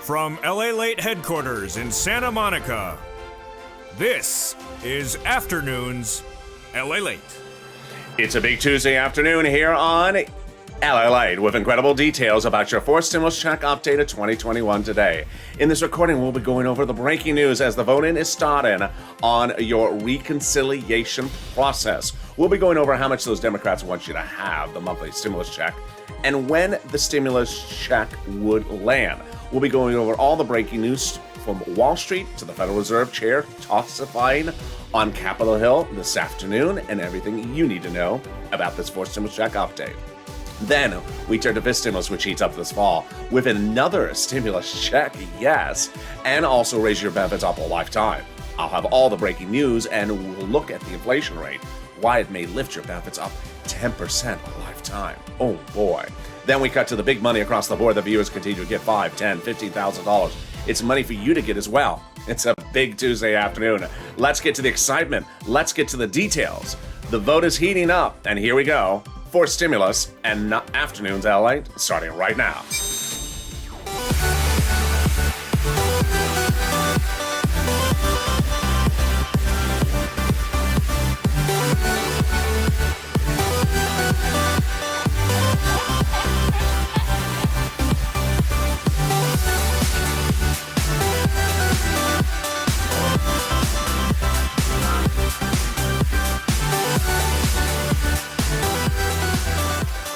From LALATE headquarters in Santa Monica, this is Afternoons LALATE. It's a big Tuesday afternoon here on LALATE with incredible details about your fourth stimulus check update of 2021 today. In this recording, we'll be going over the breaking news as the voting is starting on your reconciliation process. We'll be going over how much those Democrats want you to have, the monthly stimulus check, and when the stimulus check would land. We'll be going over all the breaking news from Wall Street to the Federal Reserve Chair testifying on Capitol Hill this afternoon and everything you need to know about this fourth stimulus check update. Then we turn to this stimulus, which heats up this fall, with another stimulus check, yes, and also raise your benefits up a lifetime. I'll have all the breaking news and we'll look at the inflation rate, why it may lift your benefits up 10% a lifetime. Oh boy. Then we cut to the big money across the board. The viewers continue to get $5,000, $10,000, $15,000. It's money for you to get as well. It's a big Tuesday afternoon. Let's get to the excitement. Let's get to the details. The vote is heating up, and here we go for stimulus and Afternoons LA starting right now.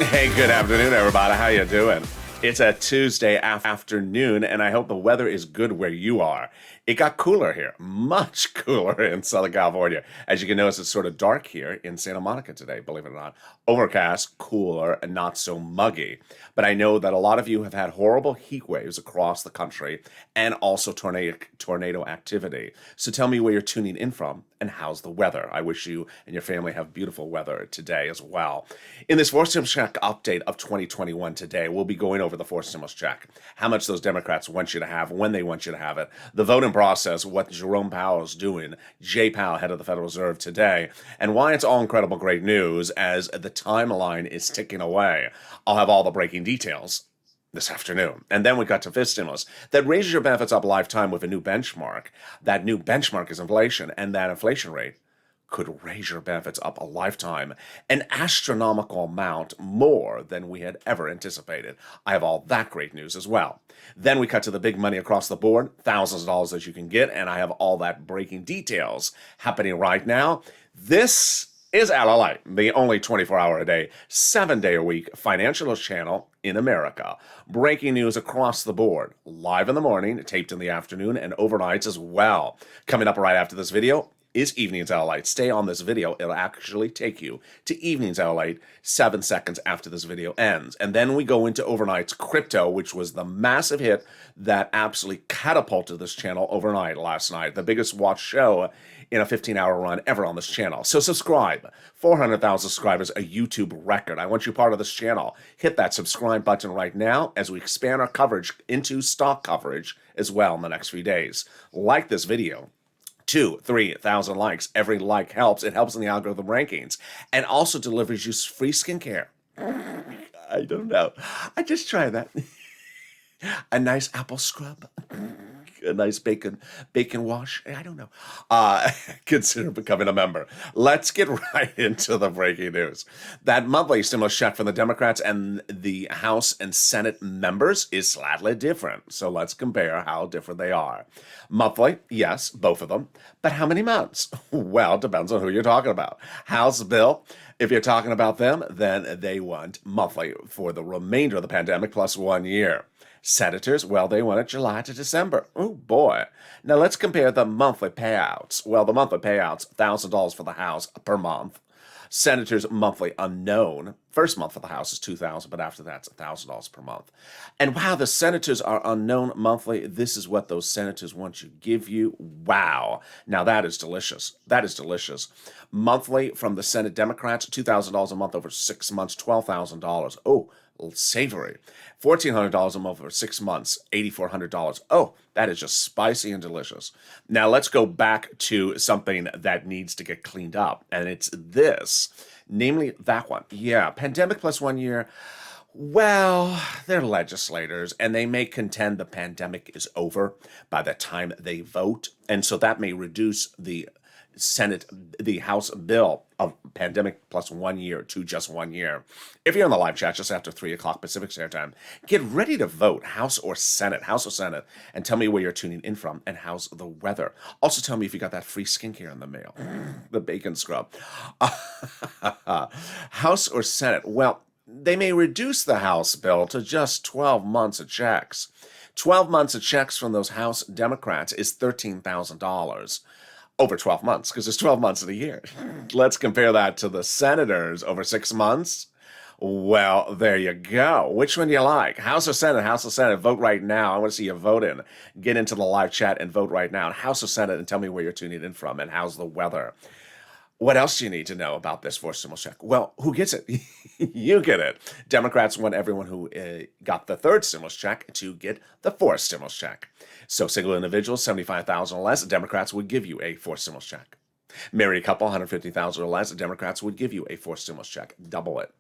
Hey, good afternoon, everybody. How you doing? It's a Tuesday afternoon, and I hope the weather is good where you are. It got cooler here, much cooler in Southern California. As you can notice, it's sort of dark here in Santa Monica today, believe it or not. Overcast, cooler, and not so muggy. But I know that a lot of you have had horrible heat waves across the country and also tornado activity. So tell me where you're tuning in from and how's the weather. I wish you and your family have beautiful weather today as well. In this fourth stimulus check update of 2021 today, we'll be going over the fourth stimulus check, how much those Democrats want you to have, when they want you to have it, the voting process, what Jerome Powell is doing, Jay Powell, head of the Federal Reserve today, and why it's all incredible great news as the timeline is ticking away. I'll have all the breaking details this afternoon. And then we got to fifth stimulus that raises your benefits up a lifetime with a new benchmark. That new benchmark is inflation, and that inflation rate could raise your benefits up a lifetime, an astronomical amount more than we had ever anticipated. I have all that great news as well. Then we cut to the big money across the board, thousands of dollars that you can get, and I have all that breaking details happening right now. This is LALATE, the only 24-hour-a-day, 7-day-a-week financial channel in America. Breaking news across the board, live in the morning, taped in the afternoon, and overnights as well. Coming up right after this video is Evenings LALATE. Stay on this video. It'll actually take you to Evenings LALATE 7 seconds after this video ends. And then we go into Overnight's Crypto, which was the massive hit that absolutely catapulted this channel overnight last night. The biggest watched show in a 15-hour run ever on this channel. So subscribe. 400,000 subscribers, a YouTube record. I want you part of this channel. Hit that subscribe button right now as we expand our coverage into stock coverage as well in the next few days. Like this video. 2,000-3,000 likes. Every like helps. It helps in the algorithm rankings and also delivers you free skincare. I don't know. I just try that. A nice apple scrub. A nice bacon wash. I don't know. Consider becoming a member. Let's get right into the breaking news. That monthly stimulus check from the Democrats and the House and Senate members is slightly different. So let's compare how different they are. Monthly, yes, both of them. But how many months? Well, it depends on who you're talking about. House bill, if you're talking about them, then they want monthly for the remainder of the pandemic plus 1 year. Senators, well, they want it July to December. Oh, boy. Now, let's compare the monthly payouts. Well, the monthly payouts, $1,000 for the House per month. Senators' monthly unknown. First month for the House is $2,000, but after that, it's $1,000 per month. And wow, the senators are unknown monthly. This is what those senators want to give you. Wow. Now, that is delicious. That is delicious. Monthly from the Senate Democrats, $2,000 a month over 6 months, $12,000. Oh, savory. $1,400 a month for 6 months, $8,400. Oh, that is just spicy and delicious. Now let's go back to something that needs to get cleaned up, and it's this, namely that one. Yeah, pandemic plus 1 year. Well, they're legislators, and they may contend the pandemic is over by the time they vote, and so that may reduce Senate, the House bill of pandemic plus 1 year to just 1 year. If you're in the live chat just after 3 o'clock Pacific Standard Time, get ready to vote, House or Senate, and tell me where you're tuning in from and how's the weather. Also, tell me if you got that free skincare in the mail, the bacon scrub. House or Senate? Well, they may reduce the House bill to just 12 months of checks. 12 months of checks from those House Democrats is $13,000 over 12 months, because there's 12 months in a year. Let's compare that to the senators over 6 months. Well, there you go. Which one do you like? House or Senate? House or Senate? Vote right now. I want to see you vote in. Get into the live chat and vote right now. House or Senate, and tell me where you're tuning in from and how's the weather. What else do you need to know about this fourth stimulus check? Well, who gets it? You get it. Democrats want everyone who got the third stimulus check to get the fourth stimulus check. So single individuals, 75,000 or less, Democrats would give you a fourth stimulus check. Married couple, 150,000 or less, Democrats would give you a fourth stimulus check. Double it.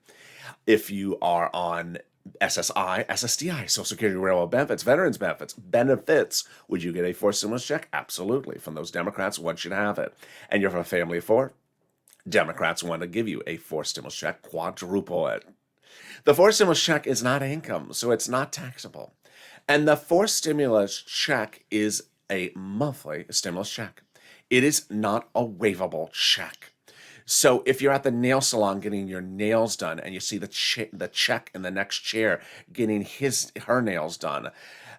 If you are on SSI, SSDI, Social Security, Railroad benefits, veterans benefits, would you get a fourth stimulus check? Absolutely. From those Democrats, want you to have it. And you're from a family of four, Democrats want to give you a fourth stimulus check, quadruple it. The fourth stimulus check is not income, so it's not taxable. And the fourth stimulus check is a monthly stimulus check. It is not a waivable check. So if you're at the nail salon getting your nails done and you see the check in the next chair getting her nails done,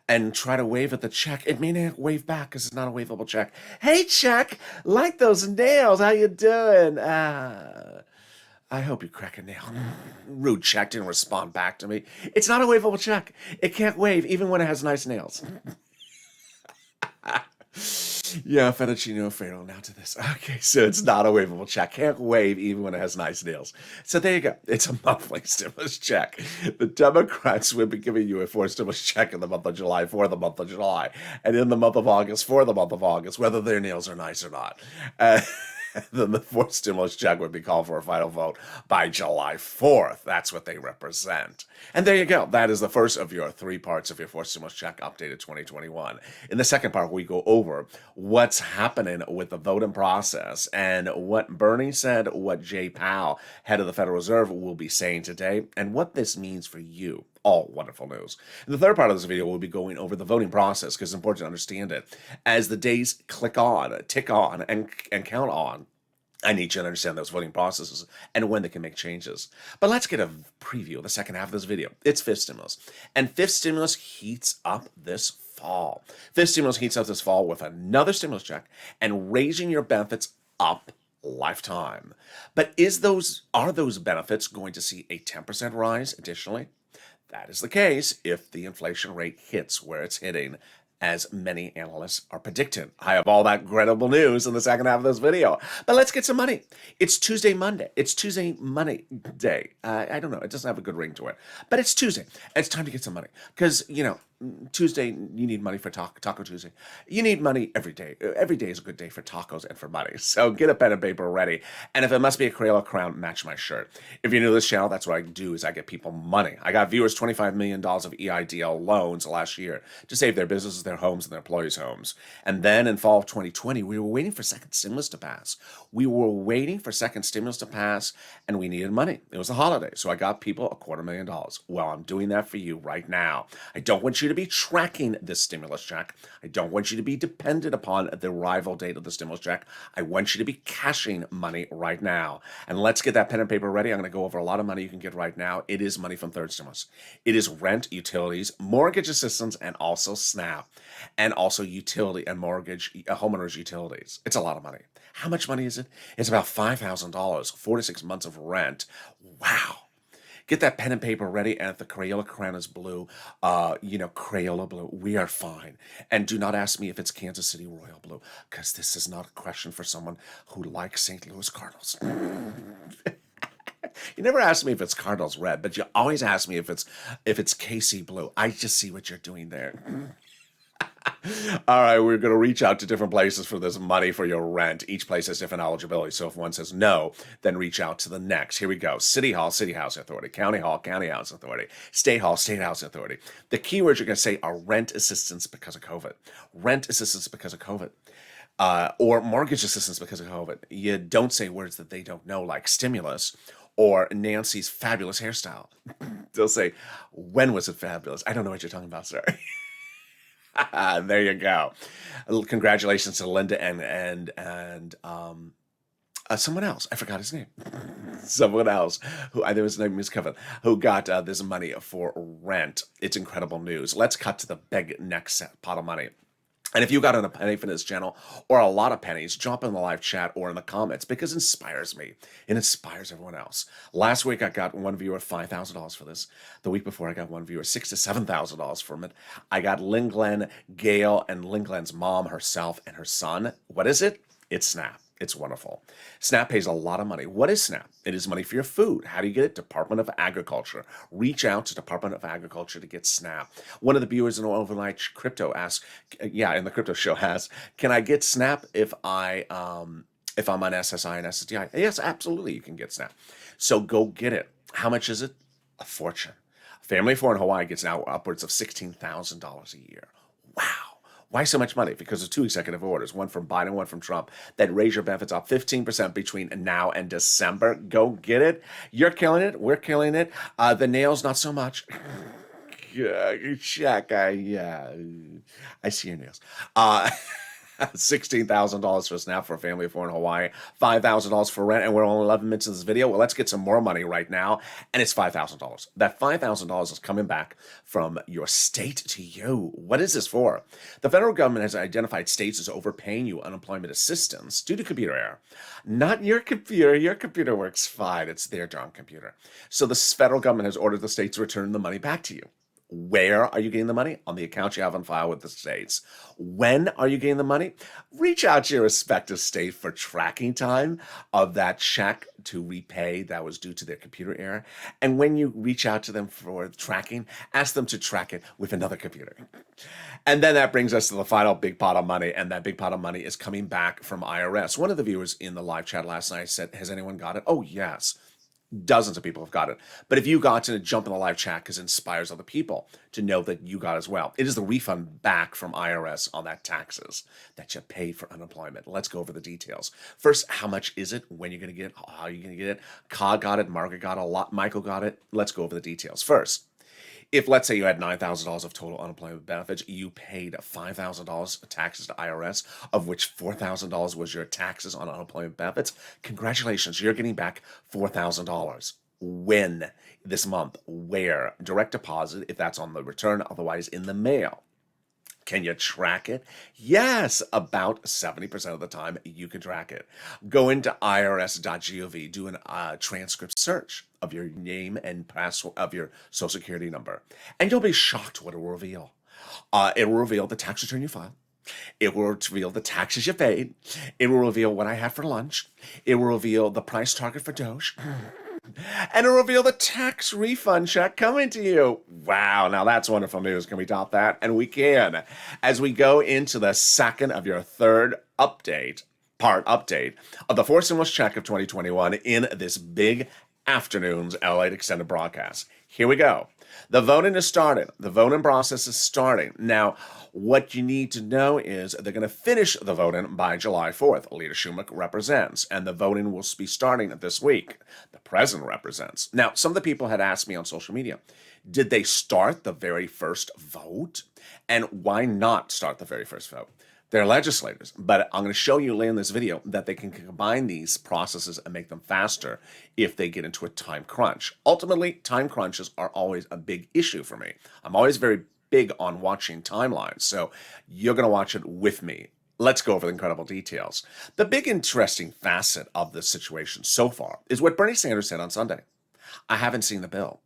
and try to wave at the check, it may not wave back because it's not a waivable check. Hey, check, like those nails. How you doing? I hope you crack a nail. Rude check didn't respond back to me. It's not a waivable check. It can't wave even when it has nice nails. Yeah, fettuccine alfredo now to this. Okay, so it's not a waivable check. Can't wave even when it has nice nails. So there you go. It's a monthly stimulus check. The Democrats would be giving you a fourth stimulus check in the month of July for the month of July, and in the month of August for the month of August, whether their nails are nice or not. Then the fourth stimulus check would be called for a final vote by July 4th. That's what they represent. And there you go. That is the first of your 3 parts of your fourth stimulus check updated 2021. In the second part, we go over what's happening with the voting process and what Bernie said, what Jay Powell, head of the Federal Reserve, will be saying today, and what this means for you. All wonderful news. In the third part of this video, we'll be going over the voting process because it's important to understand it. As the days tick on, and count on, I need you to understand those voting processes and when they can make changes. But let's get a preview of the second half of this video. It's fifth stimulus. And fifth stimulus heats up this fall. Fifth stimulus heats up this fall with another stimulus check and raising your benefits up lifetime. But are those benefits going to see a 10% rise additionally? That is the case if the inflation rate hits where it's hitting, as many analysts are predicting. I have all that credible news in the second half of this video. But let's get some money. It's Tuesday Monday. It's Tuesday Money Day. I don't know. It doesn't have a good ring to it. But it's Tuesday. It's time to get some money. Because, Tuesday, you need money for Taco Tuesday. You need money every day. Every day is a good day for tacos and for money. So get a pen and paper ready. And if it must be a Crayola crown, match my shirt. If you're new to this channel, that's what I do is I get people money. I got viewers $25 million of EIDL loans last year to save their businesses, their homes, and their employees' homes. And then in fall of 2020, we were waiting for second stimulus to pass. And we needed money. It was a holiday. So I got people $250,000. Well, I'm doing that for you right now. I don't want you to be tracking this stimulus check. I don't want you to be dependent upon the arrival date of the stimulus check. I want you to be cashing money right now. And let's get that pen and paper ready. I'm going to go over a lot of money you can get right now. It is money from third stimulus. It is rent, utilities, mortgage assistance, and also SNAP, and also utility and mortgage, homeowners utilities. It's a lot of money. How much money is it? It's about $5,000, 4 to 6 months of rent. Wow. Get that pen and paper ready, and if the Crayola crown is blue, Crayola blue, we are fine. And do not ask me if it's Kansas City Royal blue, because this is not a question for someone who likes St. Louis Cardinals. You never ask me if it's Cardinals red, but you always ask me if it's KC blue. I just see what you're doing there. All right, we're going to reach out to different places for this money for your rent. Each place has different eligibility. So if one says no, then reach out to the next. Here we go. City Hall, City Housing Authority. County Hall, County Housing Authority. State Hall, State Housing Authority. The keywords you're going to say are rent assistance because of COVID. Rent assistance because of COVID. Or mortgage assistance because of COVID. You don't say words that they don't know, like stimulus or Nancy's fabulous hairstyle. They'll say, when was it fabulous? I don't know what you're talking about, sir. There you go. Congratulations to Linda and someone else. I forgot his name. Someone else who I think his name is Kevin, who got this money for rent. It's incredible news. Let's cut to the big next pot of money. And if you got a penny for this channel or a lot of pennies, drop in the live chat or in the comments because it inspires me. It inspires everyone else. Last week, I got one viewer $5,000 for this. The week before, I got one viewer $6,000 to $7,000 from it. I got Lynn Glenn, Gail, and Lynn Glenn's mom, herself, and her son. What is it? It's Snap. It's wonderful. SNAP pays a lot of money. What is SNAP? It is money for your food. How do you get it? Department of Agriculture. Reach out to Department of Agriculture to get SNAP. One of the viewers in Overnight Crypto asked, in the crypto show asked, can I get SNAP if I'm on SSI and SSDI? Yes, absolutely, you can get SNAP. So go get it. How much is it? A fortune. Family of 4 in Hawaii gets now upwards of $16,000 a year. Wow. Why so much money? Because of 2 executive orders, one from Biden, one from Trump, that raise your benefits up 15% between now and December. Go get it. You're killing it. We're killing it. The nails, not so much. Check. I see your nails. $16,000 for SNAP for a family of 4 in Hawaii, $5,000 for rent, and we're only 11 minutes of this video. Well, let's get some more money right now, and it's $5,000. That $5,000 is coming back from your state to you. What is this for? The federal government has identified states as overpaying you unemployment assistance due to computer error. Not your computer. Your computer works fine. It's their darn computer. So the federal government has ordered the states to return the money back to you. Where are you getting the money? On the account you have on file with the states. When are you getting the money? Reach out to your respective state for tracking time of that check to repay that was due to their computer error. And when you reach out to them for tracking, ask them to track it with another computer. And then that brings us to the final big pot of money, and that big pot of money is coming back from IRS. One of the viewers in the live chat last night said, has anyone got it? Oh, yes. Dozens of people have got it. But if you got to jump in the live chat because it inspires other people to know that you got as well. It is the refund back from IRS on that taxes that you paid for unemployment. Let's go over the details. First, how much is it? When you're going to get it? How are you going to get it? Ka got it. Margaret got it. A lot. Michael got it. Let's go over the details. First, if let's say you had $9,000 of total unemployment benefits, you paid $5,000 taxes to IRS, of which $4,000 was your taxes on unemployment benefits. Congratulations, you're getting back $4,000. When? This month. Where? Direct deposit, if that's on the return, otherwise in the mail. Can you track it? Yes, about 70% of the time you can track it. Go into irs.gov, do a transcript search of your name and password of your social security number, and you'll be shocked what it will reveal. It will reveal the tax return you filed. It will reveal the taxes you paid. It will reveal what I had for lunch. It will reveal the price target for Doge. And it'll reveal the tax refund check coming to you. Wow, now that's wonderful news. Can we top that? And we can. As we go into the second of your third update of the Force Stimulus Check of 2021 in this big afternoon's LALATE extended broadcast. Here we go. The voting is starting. The voting process is starting. Now, what you need to know is they're going to finish the voting by July 4th. Leader Schumer represents, and the voting will be starting this week. The president represents. Now, some of the people had asked me on social media, did they start the very first vote? And why not start the very first vote? They're legislators, but I'm going to show you later in this video that they can combine these processes and make them faster if they get into a time crunch. Ultimately, time crunches are always a big issue for me. I'm always very big on watching timelines, so you're going to watch it with me. Let's go over the incredible details. The big interesting facet of this situation so far is what Bernie Sanders said on Sunday. I haven't seen the bill.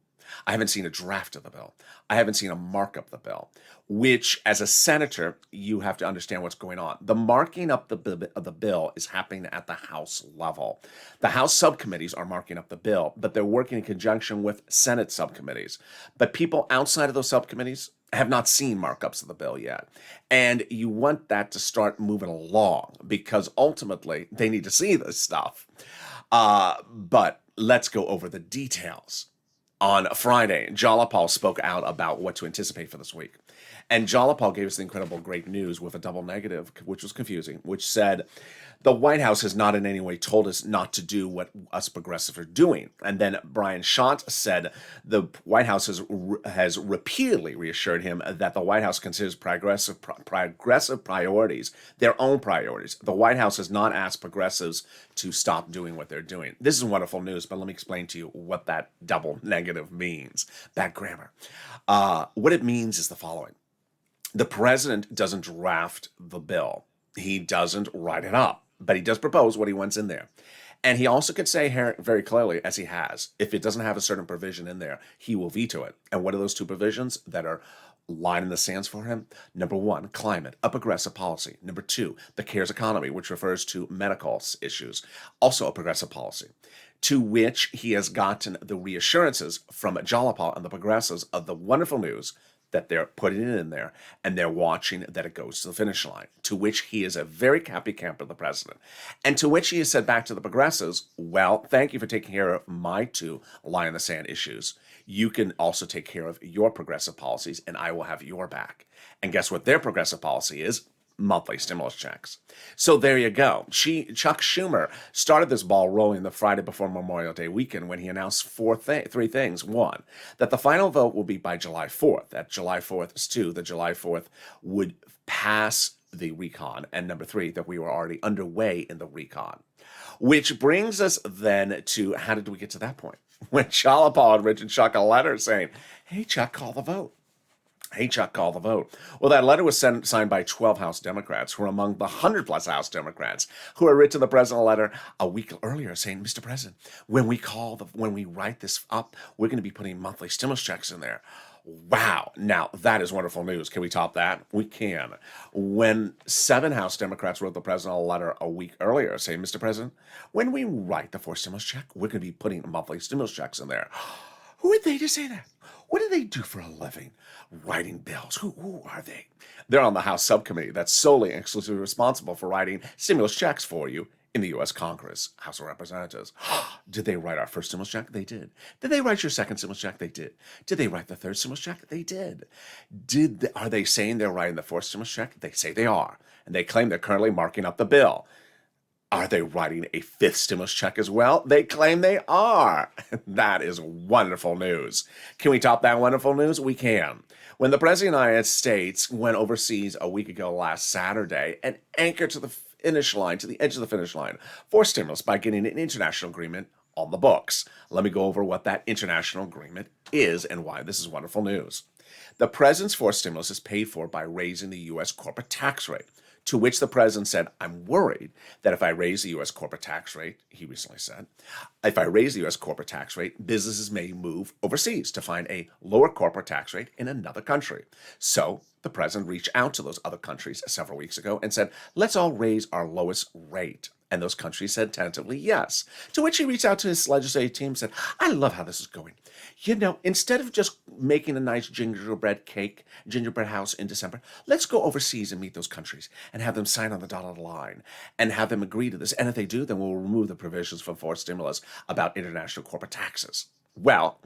I haven't seen a draft of the bill. I haven't seen a markup of the bill, which as a senator, you have to understand what's going on. The marking up of the bill is happening at the House level. The House subcommittees are marking up the bill, but they're working in conjunction with Senate subcommittees. But people outside of those subcommittees have not seen markups of the bill yet. And you want that to start moving along because ultimately they need to see this stuff. But let's go over the details. On Friday, Jalapal spoke out about what to anticipate for this week. And Jalapal gave us the incredible great news with a double negative, which was confusing, which said, the White House has not in any way told us not to do what us progressives are doing. And then Brian Schott said the White House has repeatedly reassured him that the White House considers progressive priorities their own priorities. The White House has not asked progressives to stop doing what they're doing. This is wonderful news, but let me explain to you what that double negative means. Bad grammar. What it means is the following. The president doesn't draft the bill. He doesn't write it up, but he does propose what he wants in there. And he also could say here very clearly, as he has, if it doesn't have a certain provision in there, he will veto it. And what are those two provisions that are line in the sands for him? Number one, climate, a progressive policy. Number two, the CARES economy, which refers to medical issues, also a progressive policy, to which he has gotten the reassurances from Jalapal and the progressives of the wonderful news that they're putting it in there and they're watching that it goes to the finish line, to which he is a very happy camper, the president. And to which he has said back to the progressives, well, thank you for taking care of my two line in the sand issues. You can also take care of your progressive policies and I will have your back. And guess what their progressive policy is? Monthly stimulus checks. So there you go. Chuck Schumer started this ball rolling the Friday before Memorial Day weekend when he announced three things. One, that the final vote will be by July 4th. That July 4th is two, that July 4th would pass the recon. And number three, that we were already underway in the recon. Which brings us then to how did we get to that point? When Jalapal had written Chuck a letter saying, hey, Chuck, call the vote. Hey, Chuck, call the vote. Well, that letter was signed by 12 House Democrats who are among the 100-plus House Democrats who had written the president a letter a week earlier saying, Mr. President, when we write this up, we're going to be putting monthly stimulus checks in there. Wow. Now, that is wonderful news. Can we top that? We can. When 7 House Democrats wrote the president a letter a week earlier saying, Mr. President, when we write the fourth stimulus check, we're going to be putting monthly stimulus checks in there. Who are they to say that? What do they do for a living? Writing bills. Who are they? They're on the House subcommittee that's solely and exclusively responsible for writing stimulus checks for you in the U.S. Congress, House of Representatives. Did they write our first stimulus check? They did. Did they write your second stimulus check? They did. Did they write the third stimulus check? They did. Are they saying they're writing the fourth stimulus check? They say they are. And they claim they're currently marking up the bill. Are they writing a fifth stimulus check as well? They claim they are. That is wonderful news. Can we top that wonderful news? We can. When the President of the United States went overseas a week ago last Saturday and anchored to the finish line, to the edge of the finish line, for stimulus by getting an international agreement on the books. Let me go over what that international agreement is and why this is wonderful news. The President's forced stimulus is paid for by raising the U.S. corporate tax rate. To which the president said, I'm worried that if I raise the U.S. corporate tax rate, he recently said, if I raise the U.S. corporate tax rate, businesses may move overseas to find a lower corporate tax rate in another country. So the president reached out to those other countries several weeks ago and said, let's all raise our lowest rate. And those countries said tentatively yes. To which he reached out to his legislative team and said, I love how this is going. You know, instead of just making a nice gingerbread house in December, let's go overseas and meet those countries and have them sign on the dotted line and have them agree to this. And if they do, then we'll remove the provisions from forced stimulus about international corporate taxes. Well,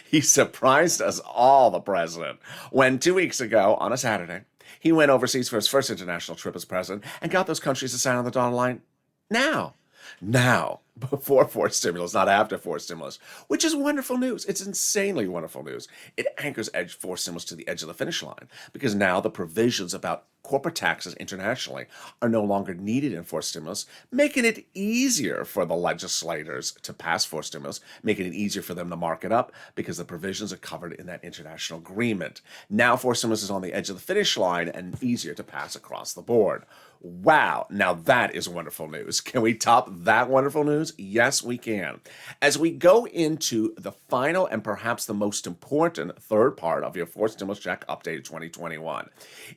he surprised us all, the president, when 2 weeks ago on a Saturday, he went overseas for his first international trip as president and got those countries to sign on the dotted line now, before forced stimulus, not after forced stimulus, which is wonderful news. It's insanely wonderful news. It anchors forced stimulus to the edge of the finish line because now the provisions about corporate taxes internationally are no longer needed in forced stimulus, making it easier for the legislators to pass forced stimulus, making it easier for them to mark it up because the provisions are covered in that international agreement. Now forced stimulus is on the edge of the finish line and easier to pass across the board. Wow, now that is wonderful news. Can we top that wonderful news? Yes, we can. As we go into the final and perhaps the most important third part of your forced stimulus check updated 2021,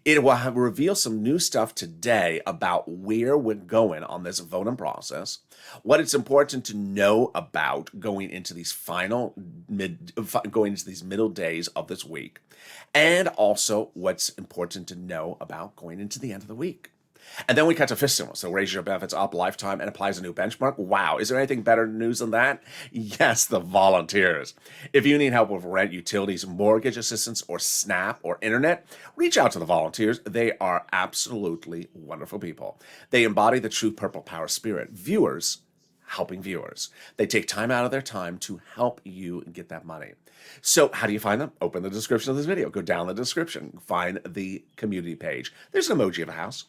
it will reveal some new stuff today about where we're going on this voting process, what it's important to know about going into these middle days of this week, and also what's important to know about going into the end of the week. And then we cut to fifth stimulus. So raise your benefits up lifetime and applies a new benchmark. Wow. Is there anything better news than that? Yes, the volunteers. If you need help with rent, utilities, mortgage assistance, or SNAP or internet, reach out to the volunteers. They are absolutely wonderful people. They embody the true purple power spirit. Viewers helping viewers. They take time out of their time to help you get that money. So how do you find them? Open the description of this video. Go down the description. Find the community page. There's an emoji of a house.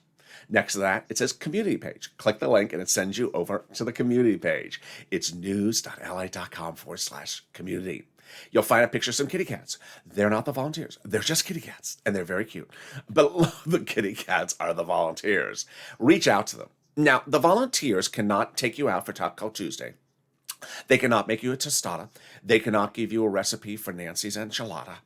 Next to that, it says community page. Click the link and it sends you over to the community page. It's news.la.com/community. You'll find a picture of some kitty cats. They're not the volunteers. They're just kitty cats, and they're very cute. But the kitty cats are the volunteers. Reach out to them. Now, the volunteers cannot take you out for Taco Tuesday. They cannot make you a tostada. They cannot give you a recipe for Nancy's enchilada.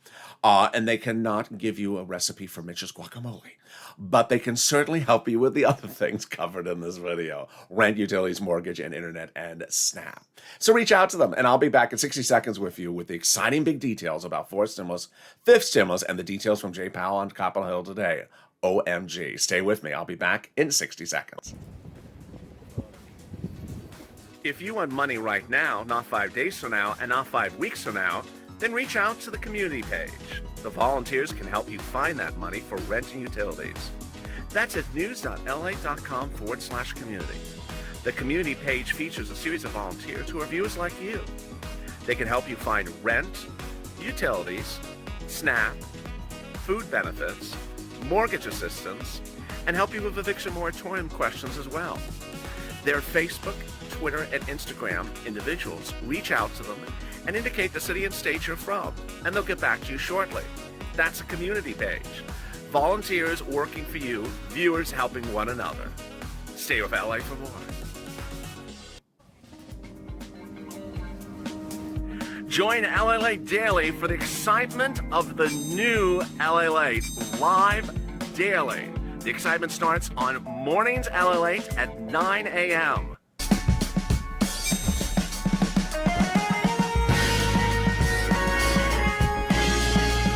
And they cannot give you a recipe for Mitch's guacamole. But they can certainly help you with the other things covered in this video. Rent, utilities, mortgage, and internet, and SNAP. So reach out to them, and I'll be back in 60 seconds with you with the exciting big details about fourth stimulus, fifth stimulus, and the details from Jay Powell on Capitol Hill today. OMG. Stay with me. I'll be back in 60 seconds. If you want money right now, not 5 days from now, and not 5 weeks from now, then reach out to the community page. The volunteers can help you find that money for rent and utilities. That's at news.la.com/community. The community page features a series of volunteers who are viewers like you. They can help you find rent, utilities, SNAP, food benefits, mortgage assistance, and help you with eviction moratorium questions as well. Their Facebook, Twitter, and Instagram individuals reach out to them and indicate the city and state you're from, and they'll get back to you shortly. That's a community page. Volunteers working for you, viewers helping one another. Stay with LA for more. Join LALATE Daily for the excitement of the new LALATE live daily. The excitement starts on mornings LALATE at 9 a.m.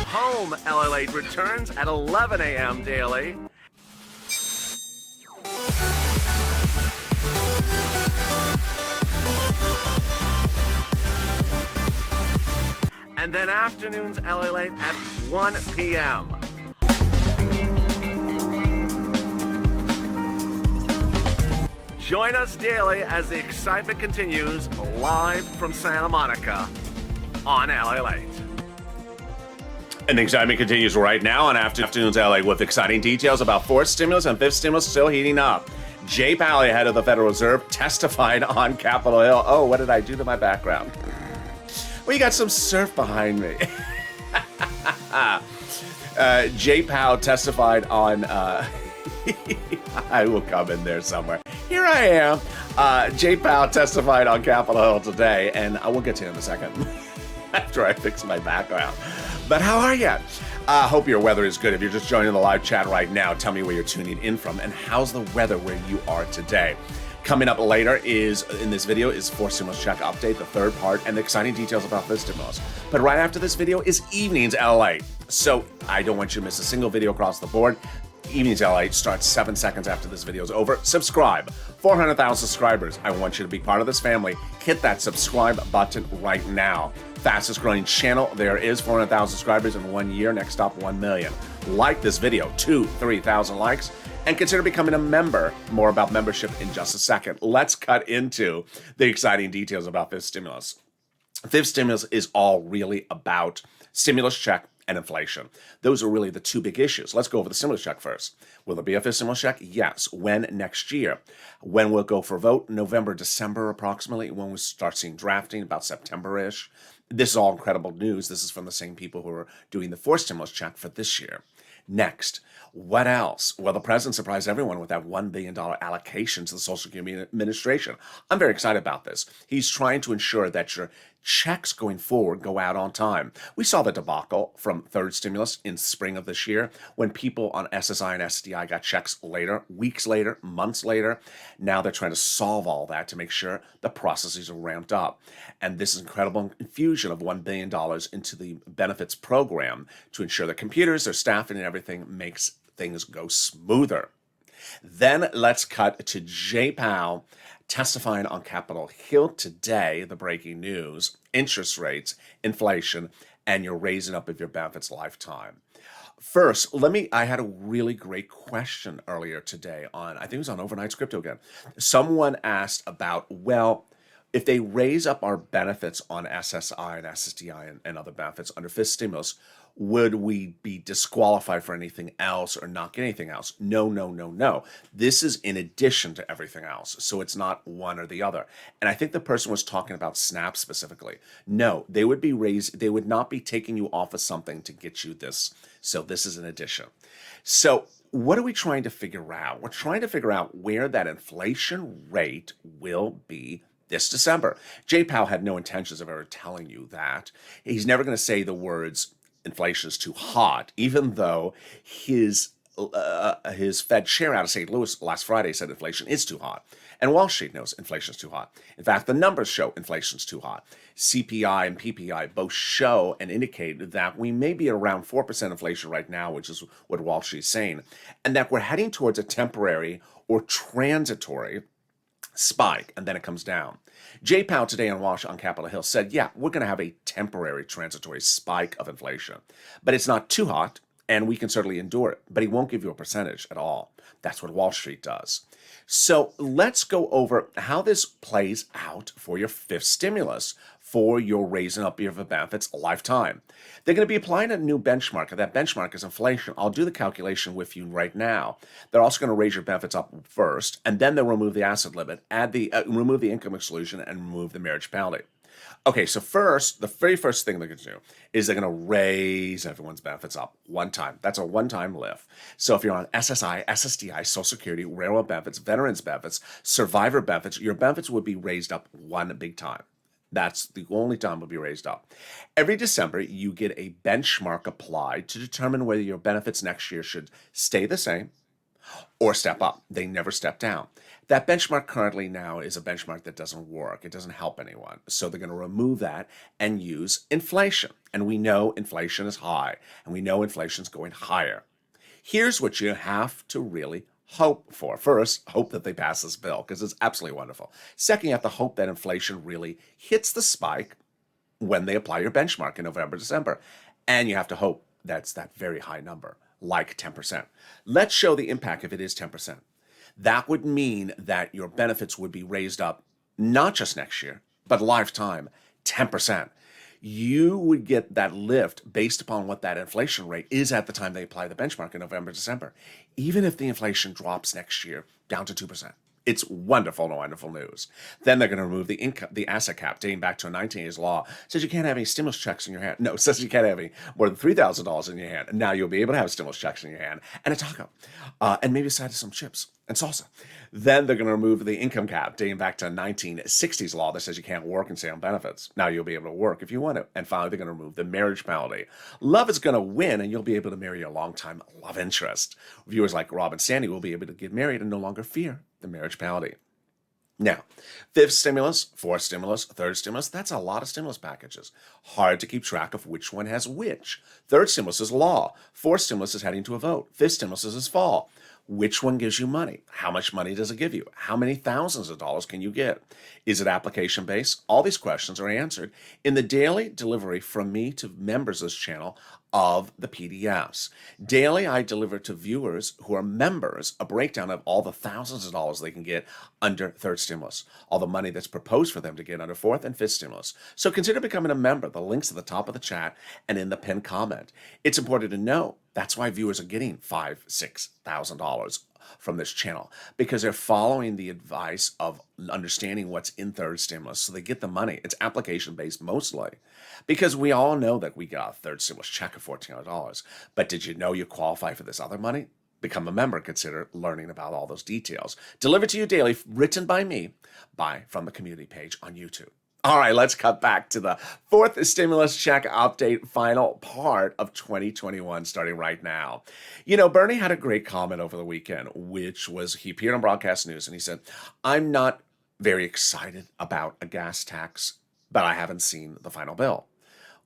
Home LALATE returns at 11 a.m. daily. And then afternoons LALATE at 1 p.m. Join us daily as the excitement continues live from Santa Monica on LALATE. And the excitement continues right now on Afternoons LA with exciting details about fourth stimulus and fifth stimulus still heating up. Jay Powell, head of the Federal Reserve, testified on Capitol Hill. Oh, what did I do to my background? Well, you got some surf behind me. Jay Powell testified on... I will come in there somewhere. Here I am. Jay Powell testified on Capitol Hill today, and I will get to him in a second after I fix my background. But how are you? I hope your weather is good. If you're just joining the live chat right now, tell me where you're tuning in from and how's the weather where you are today. Coming up later in this video is fourth stimulus check update, the third part, and the exciting details about fifth stimulus. But right after this video is Evenings LA. So I don't want you to miss a single video across the board. Evenings LA starts 7 seconds after this video is over. Subscribe. 400,000 subscribers. I want you to be part of this family. Hit that subscribe button right now. Fastest growing channel there is. 400,000 subscribers in 1 year. Next up, 1 million. Like this video. 3,000 likes. And consider becoming a member. More about membership in just a second. Let's cut into the exciting details about fifth stimulus. Fifth stimulus is all really about stimulus check and inflation. Those are really the two big issues. Let's go over the stimulus check first. Will there be a fifth stimulus check? Yes. When? Next year. When will it go for a vote? November, December approximately, when we start seeing drafting, about September-ish. This is all incredible news. This is from the same people who are doing the fourth stimulus check for this year. Next, what else? Well, the president surprised everyone with that $1 billion allocation to the Social Security Administration. I'm very excited about this. He's trying to ensure that your checks going forward go out on time. We saw the debacle from third stimulus in spring of this year when people on SSI and SDI got checks later, weeks later, months later. Now they're trying to solve all that to make sure the processes are ramped up. And this incredible infusion of $1 billion into the benefits program to ensure that computers, their staffing, and everything makes things go smoother. Then let's cut to Jay Powell testifying on Capitol Hill today, the breaking news, interest rates, inflation, and your raising up of your benefits lifetime. First, I had a really great question earlier today I think it was on Overnight Crypto again. Someone asked about, well, if they raise up our benefits on SSI and SSDI and other benefits under fifth stimulus, would we be disqualified for anything else or not get anything else? No, no, no, no. This is in addition to everything else. So it's not one or the other. And I think the person was talking about SNAP specifically. No, they would not be taking you off of something to get you this. So this is an addition. So what are we trying to figure out? We're trying to figure out where that inflation rate will be this December. Jay Powell had no intentions of ever telling you that. He's never going to say the words inflation is too hot, even though his Fed chair out of St. Louis last Friday said inflation is too hot. And Wall Street knows inflation is too hot. In fact, the numbers show inflation is too hot. CPI and PPI both show and indicate that we may be at around 4% inflation right now, which is what Wall Street's saying, and that we're heading towards a temporary or transitory spike, and then it comes down. Jay Powell today on Capitol Hill said, yeah, we're going to have a temporary transitory spike of inflation, but it's not too hot, and we can certainly endure it, but he won't give you a percentage at all. That's what Wall Street does. So let's go over how this plays out for your fifth stimulus, for your raising up your benefits lifetime. They're going to be applying a new benchmark, and that benchmark is inflation. I'll do the calculation with you right now. They're also going to raise your benefits up first, and then they'll remove the asset limit, remove the income exclusion, and remove the marriage penalty. Okay, so first, the very first thing they're going to do is they're going to raise everyone's benefits up one time. That's a one-time lift. So if you're on SSI, SSDI, Social Security, railroad benefits, veterans benefits, survivor benefits, your benefits would be raised up one big time. That's the only time will be raised up. Every December, you get a benchmark applied to determine whether your benefits next year should stay the same or step up. They never step down. That benchmark currently now is a benchmark that doesn't work. It doesn't help anyone. So they're going to remove that and use inflation. And we know inflation is high, and we know inflation is going higher. Here's what you have to really hope for. First, hope that they pass this bill, because it's absolutely wonderful. Second, you have to hope that inflation really hits the spike when they apply your benchmark in November, December. And you have to hope that's that very high number, like 10%. Let's show the impact if it is 10%. That would mean that your benefits would be raised up not just next year, but lifetime, 10%. You would get that lift based upon what that inflation rate is at the time they apply the benchmark in November, December, even if the inflation drops next year down to 2%. It's wonderful, wonderful news. Then they're going to remove the asset cap dating back to a 1980s law. It says you can't have any stimulus checks in your hand. No, it says you can't have any more than $3,000 in your hand. Now you'll be able to have stimulus checks in your hand and a taco, and maybe a side of some chips and salsa. Then they're going to remove the income cap dating back to a 1960s law that says you can't work and stay on benefits. Now you'll be able to work if you want to. And finally, they're going to remove the marriage penalty. Love is going to win, and you'll be able to marry your longtime love interest. Viewers like Rob and Sandy will be able to get married and no longer fear the marriage penalty. Now, fifth stimulus, fourth stimulus, third stimulus, that's a lot of stimulus packages. Hard to keep track of which one has which. Third stimulus is law. Fourth stimulus is heading to a vote. Fifth stimulus is fall. Which one gives you money? How much money does it give you? How many thousands of dollars can you get? Is it application based? All these questions are answered in the daily delivery from me to members of this channel of the PDFs. Daily, I deliver to viewers who are members a breakdown of all the thousands of dollars they can get under third stimulus, all the money that's proposed for them to get under fourth and fifth stimulus. So consider becoming a member. The link's at the top of the chat and in the pinned comment. It's important to know that's why viewers are getting $5,000-$6,000 from this channel, because they're following the advice of understanding what's in third stimulus, so they get the money. It's application based mostly, because we all know that we got a third stimulus check of $1,400. But did you know you qualify for this other money? Become a member. Consider learning about all those details. Delivered to you daily, written by me, from the community page on YouTube. All right, let's cut back to the fourth stimulus check update, final part of 2021, starting right now. You know, Bernie had a great comment over the weekend, which was he appeared on broadcast news and he said, I'm not very excited about a gas tax, but I haven't seen the final bill.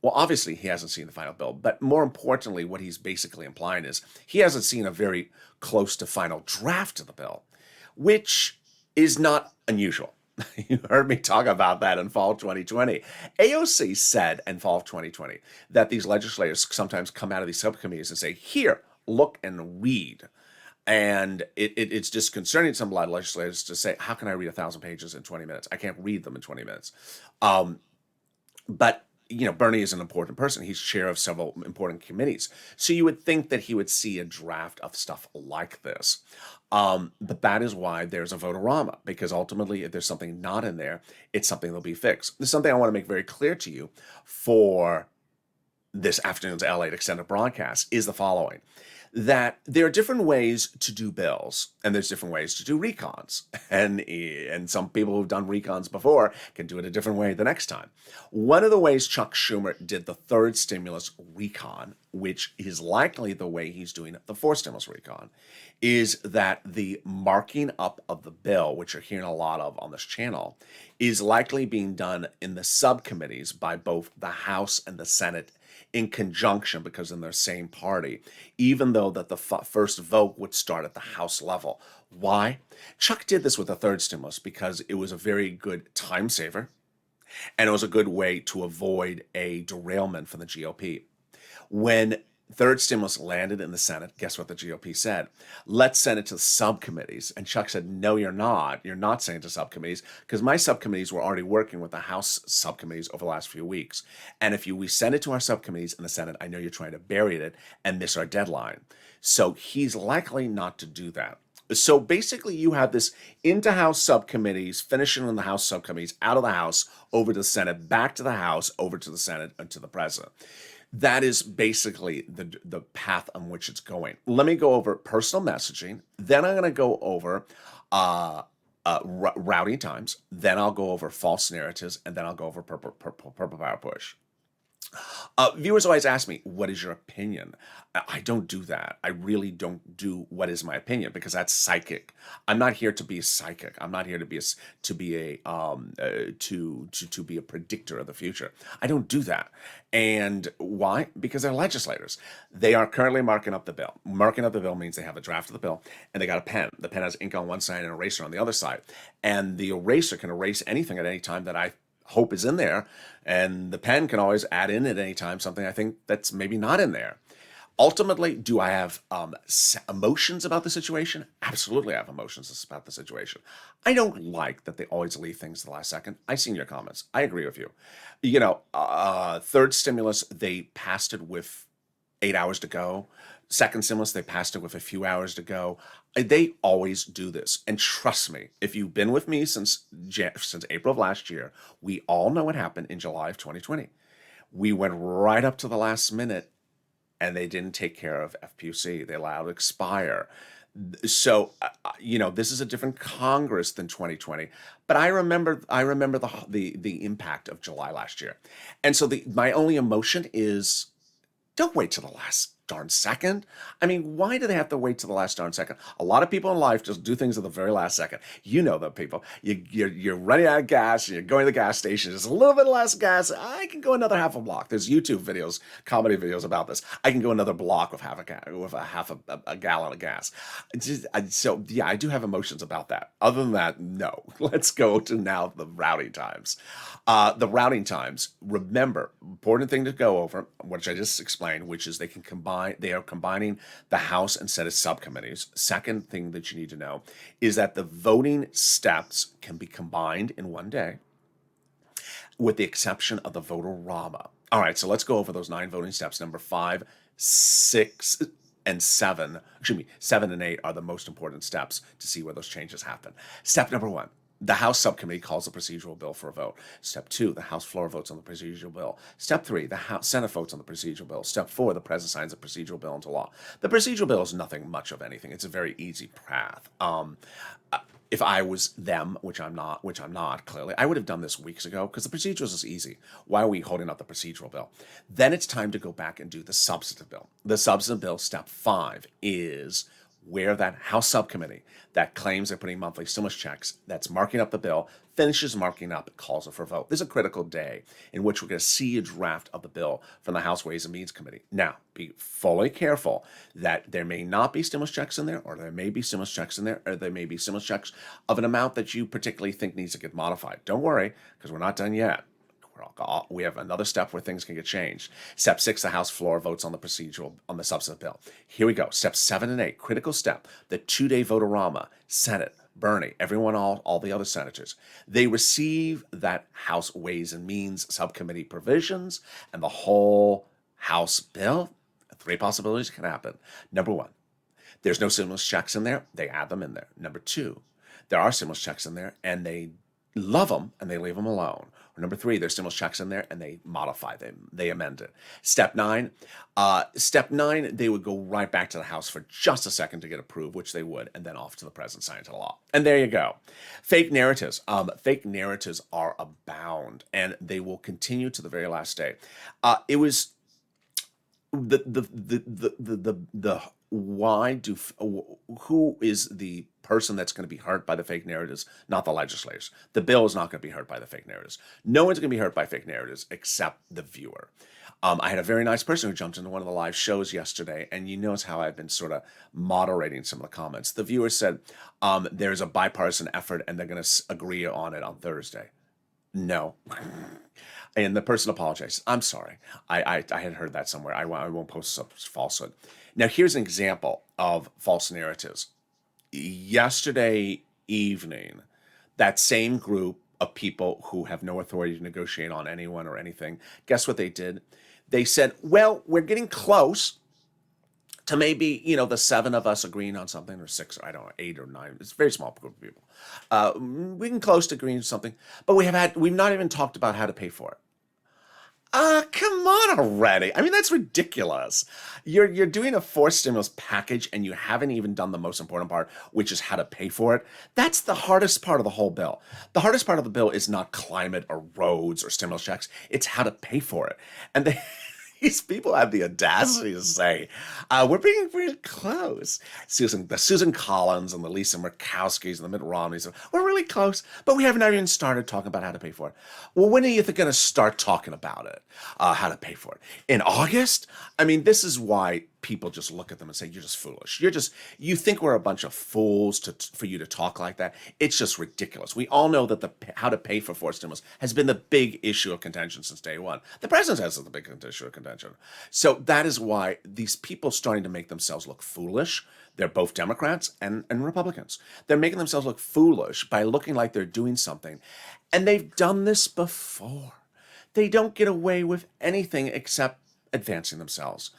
Well, obviously, he hasn't seen the final bill, but more importantly, what he's basically implying is he hasn't seen a very close to final draft of the bill, which is not unusual. You heard me talk about that in fall 2020. AOC said in fall of 2020 that these legislators sometimes come out of these subcommittees and say, here, look and read. And it's disconcerting to some legislators to say, how can I read 1,000 pages in 20 minutes? I can't read them in 20 minutes. But you know, Bernie is an important person. He's chair of several important committees. So you would think that he would see a draft of stuff like this. But that is why there's a vote-a-rama, because ultimately, if there's something not in there, it's something that'll be fixed. There's something I want to make very clear to you for this afternoon's LALATE extended broadcast is the following. That there are different ways to do bills, and there's different ways to do recons. And some people who've done recons before can do it a different way the next time. One of the ways Chuck Schumer did the third stimulus recon, which is likely the way he's doing the fourth stimulus recon, is that the marking up of the bill, which you're hearing a lot of on this channel, is likely being done in the subcommittees by both the House and the Senate in conjunction, because in their same party, even though that the first vote would start at the House level. Why? Chuck did this with the third stimulus because it was a very good time saver, and it was a good way to avoid a derailment from the GOP. When third stimulus landed in the Senate, guess what the GOP said? Let's send it to the subcommittees. And Chuck said, no, you're not. You're not sending it to subcommittees, because my subcommittees were already working with the House subcommittees over the last few weeks. And if we send it to our subcommittees in the Senate, I know you're trying to bury it and miss our deadline. So he's likely not to do that. So basically, you have this into House subcommittees, finishing in the House subcommittees, out of the House, over to the Senate, back to the House, over to the Senate, and to the President. That is basically the path on which it's going. Let me go over personal messaging. Then I'm going to go over routing times. Then I'll go over false narratives. And then I'll go over purple power push. Viewers always ask me, what is your opinion? I don't do that. I really don't do what is my opinion, because that's psychic. I'm not here to be a psychic. I'm not here to be a predictor of the future. I don't do that. And why? Because they're legislators. They are currently marking up the bill. Marking up the bill means they have a draft of the bill and they got a pen. The pen has ink on one side and an eraser on the other side. And the eraser can erase anything at any time that I hope is in there, and the pen can always add in at any time something I think that's maybe not in there. Ultimately, do I have emotions about the situation? Absolutely, I have emotions about the situation. I don't like that they always leave things to the last second. I've seen your comments. I agree with you. You know, third stimulus, they passed it with 8 hours to go. Second stimulus, they passed it with a few hours to go. They always do this. And trust me, if you've been with me since April of last year, we all know what happened in July of 2020. We went right up to the last minute and they didn't take care of FPUC. They allowed it to expire. So, you know, this is a different Congress than 2020. But I remember the impact of July last year. And so my only emotion is, don't wait till the last darn second? I mean, why do they have to wait to the last darn second? A lot of people in life just do things at the very last second. You know the people. You're running out of gas, you're going to the gas station, there's a little bit less gas. I can go another half a block. There's YouTube videos, comedy videos about this. I can go another block with half a gallon of gas. So yeah, I do have emotions about that. Other than that, no. Let's go to now the routing times. The routing times, remember, important thing to go over, which I just explained, which is they are combining the House and Senate subcommittees. Second thing that you need to know is that the voting steps can be combined in one day, with the exception of the vote-a-rama. All right, so let's go over those 9 voting steps. Number 5, 6, and 7, 7 and 8 are the most important steps to see where those changes happen. Step number 1. The House subcommittee calls the procedural bill for a vote. Step 2, the House floor votes on the procedural bill. Step 3, the Senate votes on the procedural bill. Step 4, the President signs the procedural bill into law. The procedural bill is nothing much of anything. It's a very easy path. If I was them, which I'm not, clearly, I would have done this weeks ago because the procedurals is easy. Why are we holding up the procedural bill? Then it's time to go back and do the substantive bill. The substantive bill, step 5, is where that House subcommittee that claims they're putting monthly stimulus checks, that's marking up the bill, finishes marking up, calls it for a vote. This is a critical day in which we're going to see a draft of the bill from the House Ways and Means Committee. Now, be fully careful that there may not be stimulus checks in there, or there may be stimulus checks in there, or there may be stimulus checks of an amount that you particularly think needs to get modified. Don't worry, because we're not done yet. We have another step where things can get changed. Step 6, the House floor votes on the substantive bill. Here we go. Steps 7 and 8, critical step, the 2-day vote-a-rama, Senate, Bernie, everyone, all the other senators. They receive that House Ways and Means subcommittee provisions and the whole House bill. 3 possibilities can happen. Number 1, there's no stimulus checks in there. They add them in there. Number 2, there are stimulus checks in there and they love them and they leave them alone. Or number 3, there's stimulus checks in there and they modify them, they amend it. Step 9, they would go right back to the House for just a second to get approved, which they would, and then off to the President, sign into law. And there you go. Fake narratives. Fake narratives are abound, and they will continue to the very last day. It was who is the person that's going to be hurt by the fake narratives? Not the legislators. The bill is not going to be hurt by the fake narratives. No one's going to be hurt by fake narratives except the viewer. I had a very nice person who jumped into one of the live shows yesterday, and you notice how I've been sort of moderating some of the comments. The viewer said, there's a bipartisan effort and they're going to agree on it on Thursday. No. And the person apologized. I'm sorry. I had heard that somewhere. I won't post some falsehood. Now, here's an example of false narratives. Yesterday evening, that same group of people who have no authority to negotiate on anyone or anything, guess what they did? They said, well, we're getting close to maybe, the 7 of us agreeing on something, or 6, I don't know, 8 or 9. It's a very small group of people. We're getting close to agreeing on something, but we've not even talked about how to pay for it. Come on already. I mean, that's ridiculous. You're doing a forced stimulus package and you haven't even done the most important part, which is how to pay for it. That's the hardest part of the whole bill. The hardest part of the bill is not climate or roads or stimulus checks. It's how to pay for it. And these people have the audacity to say, we're being really close. The Susan Collins and the Lisa Murkowskis and the Mitt Romneys, we're really close, but we haven't even started talking about how to pay for it. Well, when are you going to start talking about it, how to pay for it? In August? I mean, this is why people just look at them and say, you're just foolish. You think we're a bunch of fools for you to talk like that. It's just ridiculous. We all know that how to pay for forced stimulus has been the big issue of contention since day one. The president has the big issue of contention. So that is why these people starting to make themselves look foolish. They're both Democrats and Republicans. They're making themselves look foolish by looking like they're doing something. And they've done this before. They don't get away with anything except advancing themselves.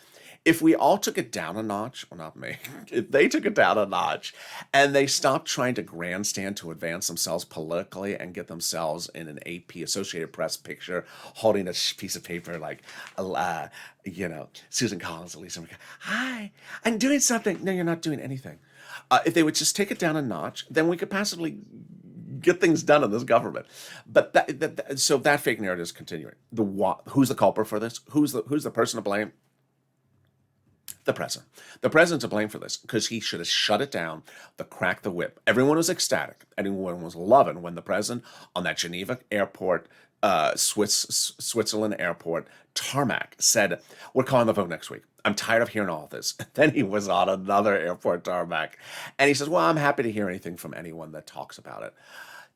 If we all took it down a notch, well, not me, if they took it down a notch and they stopped trying to grandstand to advance themselves politically and get themselves in an AP Associated Press picture holding a piece of paper like, Susan Collins, Lisa, hi, I'm doing something. No, you're not doing anything. If they would just take it down a notch, then we could possibly get things done in this government. But so that fake narrative is continuing. Who's the culprit for this? Who's the person to blame? The president. The president's to blame for this because he should have shut it down, crack the whip. Everyone was ecstatic. Everyone was loving when the president on that Geneva airport, Switzerland airport tarmac said, "We're calling the vote next week. I'm tired of hearing all this." Then he was on another airport tarmac and he says, "Well, I'm happy to hear anything from anyone that talks about it."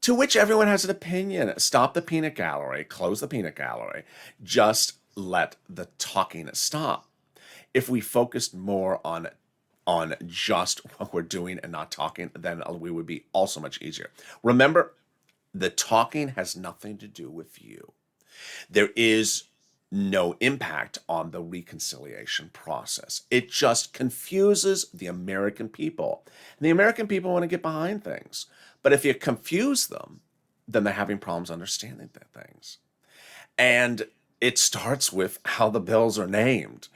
To which everyone has an opinion. Stop the peanut gallery, close the peanut gallery, just let the talking stop. If we focused more on just what we're doing and not talking, then we would be also much easier. Remember, the talking has nothing to do with you. There is no impact on the reconciliation process. It just confuses the American people. And the American people want to get behind things. But if you confuse them, then they're having problems understanding things. And it starts with how the bills are named.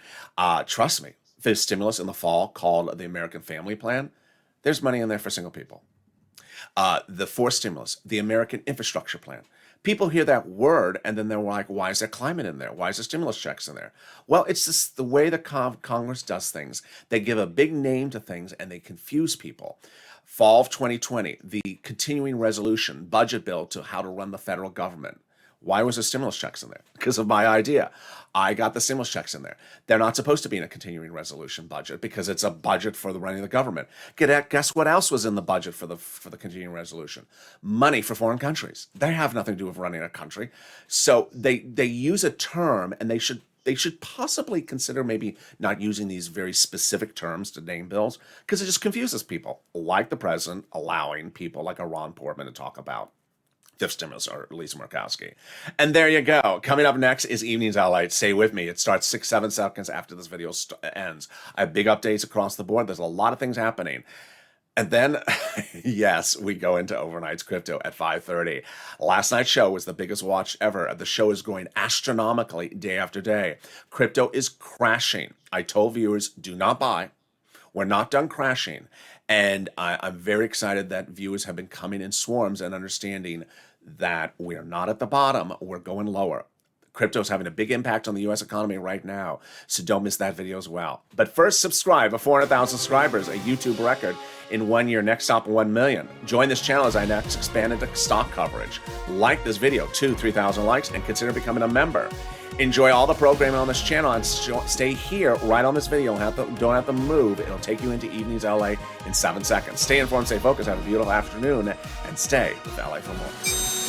Trust me, the stimulus in the fall called the American Family Plan, there's money in there for single people. The fourth stimulus, the American Infrastructure Plan. People hear that word and then they're like, why is there climate in there? Why is there stimulus checks in there? Well, it's just the way the Congress does things. They give a big name to things and they confuse people. Fall of 2020, the continuing resolution, budget bill to how to run the federal government. Why was there stimulus checks in there? Because of my idea. I got the stimulus checks in there. They're not supposed to be in a continuing resolution budget because it's a budget for the running of the government. Guess what else was in the budget for the continuing resolution? Money for foreign countries. They have nothing to do with running a country. So they use a term, and they should possibly consider maybe not using these very specific terms to name bills because it just confuses people, like the president allowing people like a Ron Portman to talk about fifth stimulus, or Lisa Murkowski. And there you go. Coming up next is Evenings LALATE. Stay with me. It starts 6-7 seconds after this video ends. I have big updates across the board. There's a lot of things happening. And then, yes, we go into Overnight's Crypto at 5:30. Last night's show was the biggest watch ever. The show is growing astronomically day after day. Crypto is crashing. I told viewers, do not buy. We're not done crashing. And I'm very excited that viewers have been coming in swarms and understanding that we're not at the bottom, we're going lower. Crypto is having a big impact on the U.S. economy right now, so don't miss that video as well. But first, subscribe. 400,000 subscribers, a YouTube record in 1 year. Next stop, 1 million. Join this channel as I next expand into stock coverage. Like this video, 3,000 likes, and consider becoming a member. Enjoy all the programming on this channel and stay here right on this video. Don't have to move. It'll take you into Evenings LA in 7 seconds. Stay informed, stay focused, have a beautiful afternoon, and stay with LA for more.